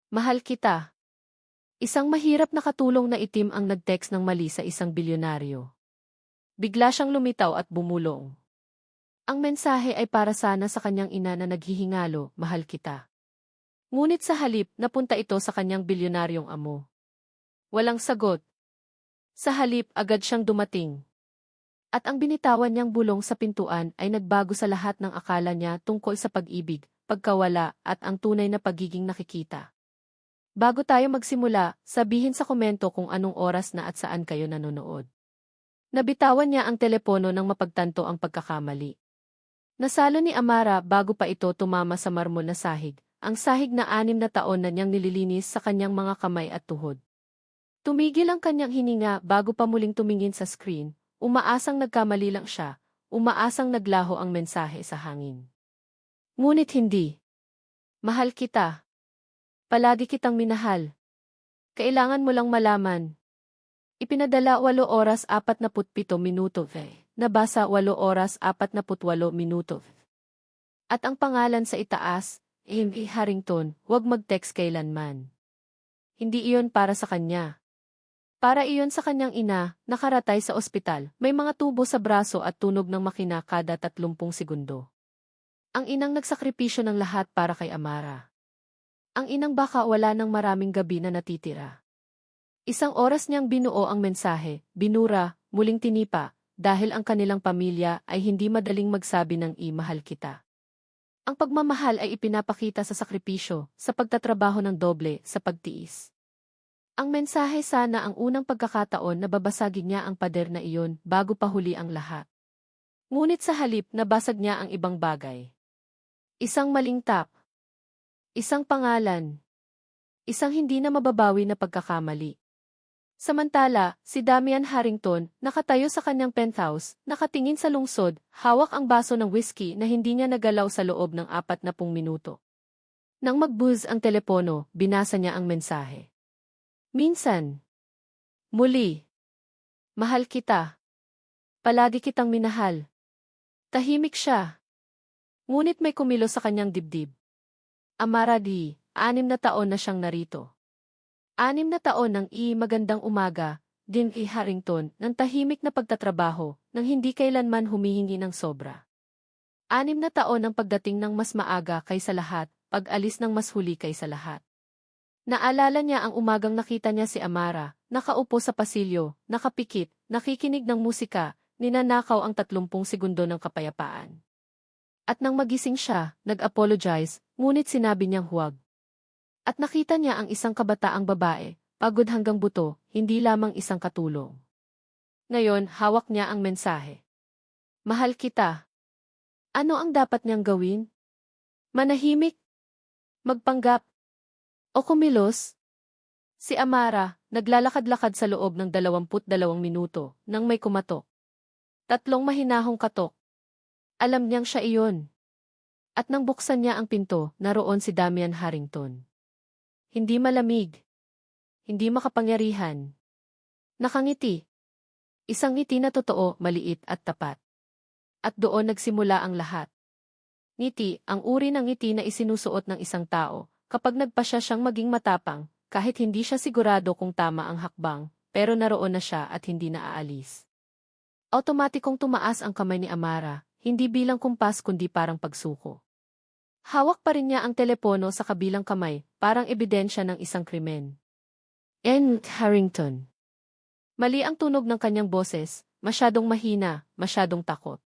Mahal kita. Isang mahirap na katulong na itim ang nag-text ng mali sa isang bilyonaryo. Bigla siyang lumitaw at bumulong. Ang mensahe ay para sana sa kanyang ina na naghihingalo, mahal kita. Ngunit sa halip, napunta ito sa kanyang bilyonaryong amo. Walang sagot. Sa halip, agad siyang dumating. At ang binitawan niyang bulong sa pintuan ay nagbago sa lahat ng akala niya tungkol sa pag-ibig, pagkawala, at ang tunay na pagiging nakikita. Bago tayo magsimula, sabihin sa komento kung anong oras na at saan kayo nanonood. Nabitawan niya ang telepono nang mapagtanto ang pagkakamali. Nasalo ni Amara bago pa ito tumama sa marmol na sahig, ang sahig na 6 na taon na niyang nililinis sa kanyang mga kamay at tuhod. Tumigil ang kanyang hininga bago pa muling tumingin sa screen, umaasang nagkamali lang siya, umaasang naglaho ang mensahe sa hangin. Ngunit hindi. Mahal kita. Palagi kitang minahal. Kailangan mo lang malaman. Ipinadala 8 oras 47 minuto. Nabasa 8 oras 48 minuto. At ang pangalan sa itaas, Amy Harrington, huwag mag-text kailanman. Hindi iyon para sa kanya. Para iyon sa kanyang ina, nakaratay sa ospital, may mga tubo sa braso at tunog ng makina kada 30 segundo. Ang inang nagsakripisyo ng lahat para kay Amara. Ang inang baka wala ng maraming gabi na natitira. Isang oras niyang binuo ang mensahe, binura, muling tinipa, dahil ang kanilang pamilya ay hindi madaling magsabi ng mahal kita. Ang pagmamahal ay ipinapakita sa sakripisyo, sa pagtatrabaho ng doble, sa pagtiis. Ang mensahe sana ang unang pagkakataon na babasagin niya ang pader na iyon bago pa huli ang lahat. Ngunit sa halip nabasag niya ang ibang bagay. Isang maling tap. Isang pangalan. Isang hindi na mababawi na pagkakamali. Samantala, si Damian Harrington, nakatayo sa kanyang penthouse, nakatingin sa lungsod, hawak ang baso ng whiskey na hindi niya nagalaw sa loob ng 40 minuto. Nang mag-buzz ang telepono, binasa niya ang mensahe. Minsan. Muli. Mahal kita. Palagi kitang minahal. Tahimik siya. Ngunit may kumilos sa kanyang dibdib. Amara D., 6 na taon na siyang narito. 6 na taon ng magandang umaga, din Harrington, ng tahimik na pagtatrabaho, nang hindi kailanman humihingi ng sobra. 6 na taon ng pagdating ng mas maaga kaysa lahat, pag-alis ng mas huli kaysa lahat. Naalala niya ang umagang nakita niya si Amara, nakaupo sa pasilyo, nakapikit, nakikinig ng musika, ninanakaw ang 30 segundo ng kapayapaan. At nang magising siya, nag-apologize, ngunit sinabi niyang huwag. At nakita niya ang isang kabataang babae, pagod hanggang buto, hindi lamang isang katulong. Ngayon, hawak niya ang mensahe. Mahal kita. Ano ang dapat niyang gawin? Manahimik? Magpanggap? O kumilos? Si Amara, naglalakad-lakad sa loob ng 22 minuto, nang may kumatok. 3 mahinahong katok. Alam niyang siya iyon. At nang buksan niya ang pinto, naroon si Damian Harrington. Hindi malamig. Hindi makapangyarihan. Nakangiti. Isang ngiti na totoo, maliit at tapat. At doon nagsimula ang lahat. Ngiti, ang uri ng ngiti na isinusuot ng isang tao, kapag nagpasya siyang maging matapang, kahit hindi siya sigurado kung tama ang hakbang, pero naroon na siya at hindi na aalis. Automatikong tumaas ang kamay ni Amara, hindi bilang kumpas kundi parang pagsuko. Hawak pa rin niya ang telepono sa kabilang kamay, parang ebidensya ng isang krimen. Harrington. Mali ang tunog ng kanyang boses, masyadong mahina, masyadong takot.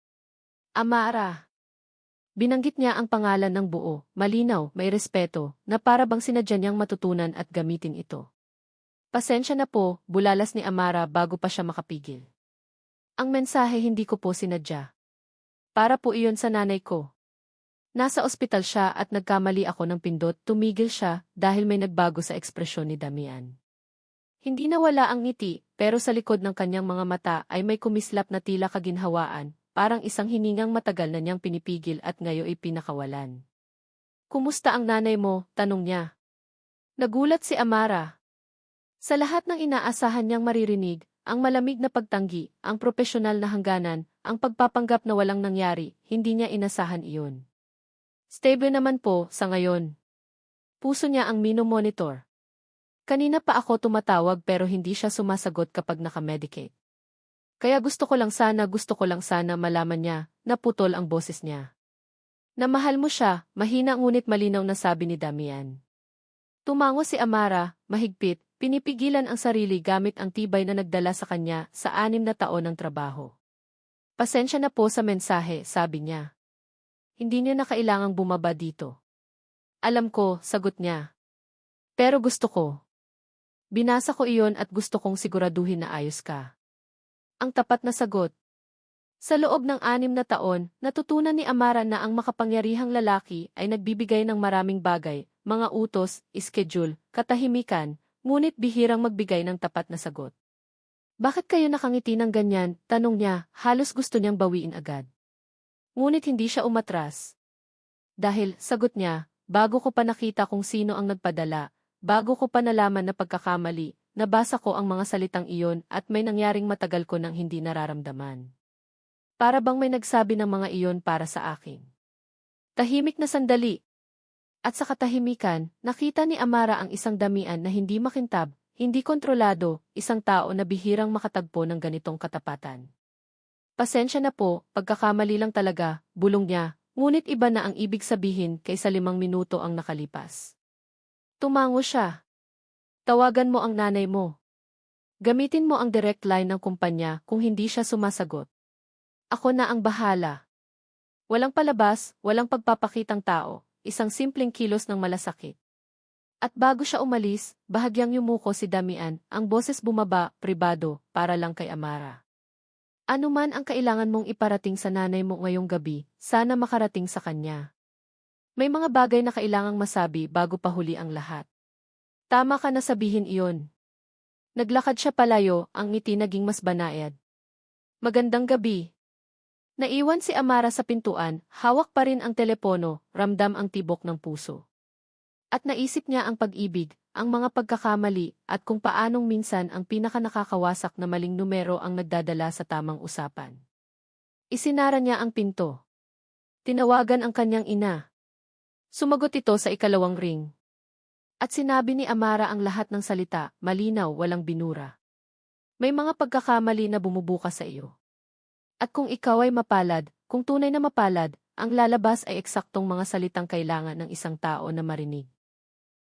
Amara. Binanggit niya ang pangalan ng buo, malinaw, may respeto, na para bang sinadya niyang matutunan at gamitin ito. Pasensya na po, bulalas ni Amara bago pa siya makapigil. Ang mensahe hindi ko po sinadya. Para po iyon sa nanay ko. Nasa ospital siya at nagkamali ako ng pindot, tumigil siya dahil may nagbago sa ekspresyon ni Damian. Hindi nawala ang ngiti, pero sa likod ng kanyang mga mata ay may kumislap na tila kaginhawaan, parang isang hiningang matagal na niyang pinipigil at ngayon ay pinakawalan. Kumusta ang nanay mo? Tanong niya. Nagulat si Amara. Sa lahat ng inaasahan niyang maririnig, ang malamig na pagtanggi, ang propesyonal na hangganan, ang pagpapanggap na walang nangyari, hindi niya inasahan iyon. Stable naman po, sa ngayon. Puso niya ang mino-monitor. Kanina pa ako tumatawag pero hindi siya sumasagot kapag naka-medicate. Kaya gusto ko lang sana malaman niya na putol ang boses niya. Na mahal mo siya, mahina ngunit malinaw na sabi ni Damian. Tumango si Amara, mahigpit, pinipigilan ang sarili gamit ang tibay na nagdala sa kanya sa 6 na taon ng trabaho. Pasensya na po sa mensahe, sabi niya. Hindi niya na kailangang bumaba dito. Alam ko, sagot niya. Pero gusto ko. Binasa ko iyon at gusto kong siguraduhin na ayos ka. Ang tapat na sagot. Sa loob ng 6 na taon, natutunan ni Amara na ang makapangyarihang lalaki ay nagbibigay ng maraming bagay, mga utos, schedule, katahimikan, ngunit bihirang magbigay ng tapat na sagot. Bakit kayo nakangiti ng ganyan? Tanong niya, halos gusto niyang bawiin agad. Ngunit hindi siya umatras. Dahil, sagot niya, bago ko pa nakita kung sino ang nagpadala, bago ko pa nalaman na pagkakamali, nabasa ko ang mga salitang iyon at may nangyaring matagal ko nang hindi nararamdaman. Para bang may nagsabi ng mga iyon para sa akin. Tahimik na sandali. At sa katahimikan, nakita ni Amara ang isang damian na hindi makintab, hindi kontrolado, isang tao na bihirang makatagpo ng ganitong katapatan. Pasensya na po, pagkakamali lang talaga, bulong niya, ngunit iba na ang ibig sabihin kaysa 5 minuto ang nakalipas. Tumango siya. Tawagan mo ang nanay mo. Gamitin mo ang direct line ng kumpanya kung hindi siya sumasagot. Ako na ang bahala. Walang palabas, walang pagpapakitang tao, isang simpleng kilos ng malasakit. At bago siya umalis, bahagyang yumuko si Damian, ang boses bumaba, pribado, para lang kay Amara. Ano man ang kailangan mong iparating sa nanay mo ngayong gabi, sana makarating sa kanya. May mga bagay na kailangang masabi bago pa huli ang lahat. Tama ka na sabihin iyon. Naglakad siya palayo, ang ngiti naging mas banayad. Magandang gabi. Naiwan si Amara sa pintuan, hawak pa rin ang telepono, ramdam ang tibok ng puso. At naisip niya ang pag-ibig, ang mga pagkakamali, at kung paanong minsan ang pinakanakakawasak na maling numero ang nagdadala sa tamang usapan. Isinara niya ang pinto. Tinawagan ang kanyang ina. Sumagot ito sa 2 ring. At sinabi ni Amara ang lahat ng salita, malinaw, walang binura. May mga pagkakamali na bumubukas sa iyo. At kung ikaw ay mapalad, kung tunay na mapalad, ang lalabas ay eksaktong mga salitang kailangan ng isang tao na marinig.